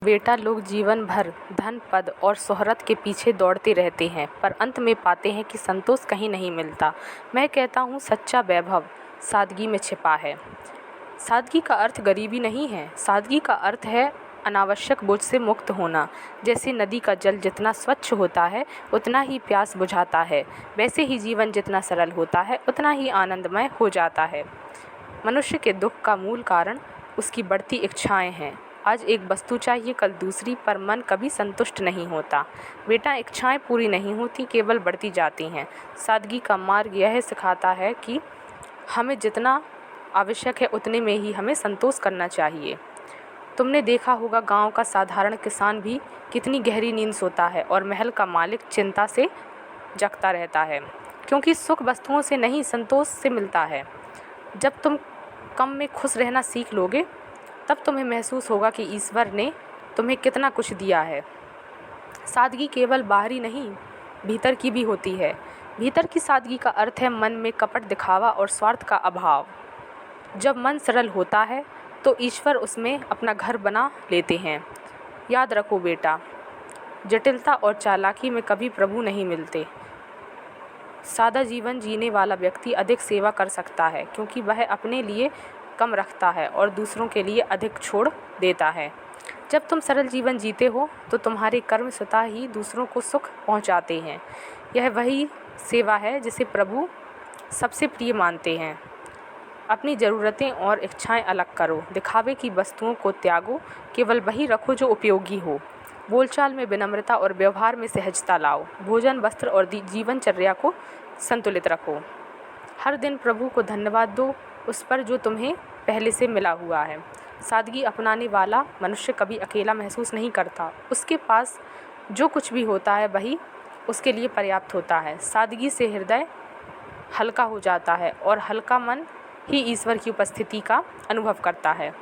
बेटा, लोग जीवन भर धन, पद और शोहरत के पीछे दौड़ते रहते हैं, पर अंत में पाते हैं कि संतोष कहीं नहीं मिलता। मैं कहता हूँ, सच्चा वैभव सादगी में छिपा है। सादगी का अर्थ गरीबी नहीं है। सादगी का अर्थ है अनावश्यक बोझ से मुक्त होना। जैसे नदी का जल जितना स्वच्छ होता है उतना ही प्यास बुझाता है, वैसे ही जीवन जितना सरल होता है उतना ही आनंदमय हो जाता है। मनुष्य के दुख का मूल कारण उसकी बढ़ती इच्छाएं हैं। आज एक वस्तु चाहिए, कल दूसरी, पर मन कभी संतुष्ट नहीं होता। बेटा, इच्छाएं पूरी नहीं होती, केवल बढ़ती जाती हैं। सादगी का मार्ग यह सिखाता है कि हमें जितना आवश्यक है उतने में ही हमें संतोष करना चाहिए। तुमने देखा होगा, गांव का साधारण किसान भी कितनी गहरी नींद सोता है और महल का मालिक चिंता से जगता रहता है, क्योंकि सुख वस्तुओं से नहीं, संतोष से मिलता है। जब तुम कम में खुश रहना सीख लोगे, तब तुम्हें महसूस होगा कि ईश्वर ने तुम्हें कितना कुछ दिया है। सादगी केवल बाहरी नहीं, भीतर की भी होती है। भीतर की सादगी का अर्थ है मन में कपट, दिखावा और स्वार्थ का अभाव। जब मन सरल होता है तो ईश्वर उसमें अपना घर बना लेते हैं। याद रखो बेटा, जटिलता और चालाकी में कभी प्रभु नहीं मिलते। सादा जीवन जीने वाला व्यक्ति अधिक सेवा कर सकता है, क्योंकि वह अपने लिए कम रखता है और दूसरों के लिए अधिक छोड़ देता है। जब तुम सरल जीवन जीते हो तो तुम्हारे कर्म स्वतः ही दूसरों को सुख पहुंचाते हैं। यह वही सेवा है जिसे प्रभु सबसे प्रिय मानते हैं। अपनी ज़रूरतें और इच्छाएं अलग करो, दिखावे की वस्तुओं को त्यागो, केवल वही रखो जो उपयोगी हो। बोलचाल में विनम्रता और व्यवहार में सहजता लाओ। भोजन, वस्त्र और जीवनचर्या को संतुलित रखो। हर दिन प्रभु को धन्यवाद दो उस पर जो तुम्हें पहले से मिला हुआ है। सादगी अपनाने वाला मनुष्य कभी अकेला महसूस नहीं करता। उसके पास जो कुछ भी होता है वही उसके लिए पर्याप्त होता है। सादगी से हृदय हल्का हो जाता है और हल्का मन ही ईश्वर की उपस्थिति का अनुभव करता है।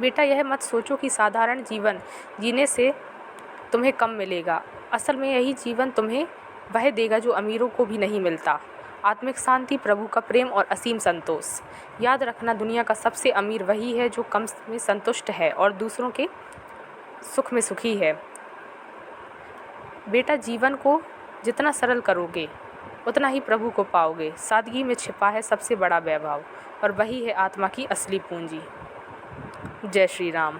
बेटा, यह मत सोचो कि साधारण जीवन जीने से तुम्हें कम मिलेगा। असल में यही जीवन तुम्हें वह देगा जो अमीरों को भी नहीं मिलता। आत्मिक शांति, प्रभु का प्रेम और असीम संतोष। याद रखना, दुनिया का सबसे अमीर वही है जो कम में संतुष्ट है और दूसरों के सुख में सुखी है। बेटा, जीवन को जितना सरल करोगे उतना ही प्रभु को पाओगे। सादगी में छिपा है सबसे बड़ा वैभव और वही है आत्मा की असली पूंजी। जय श्री राम।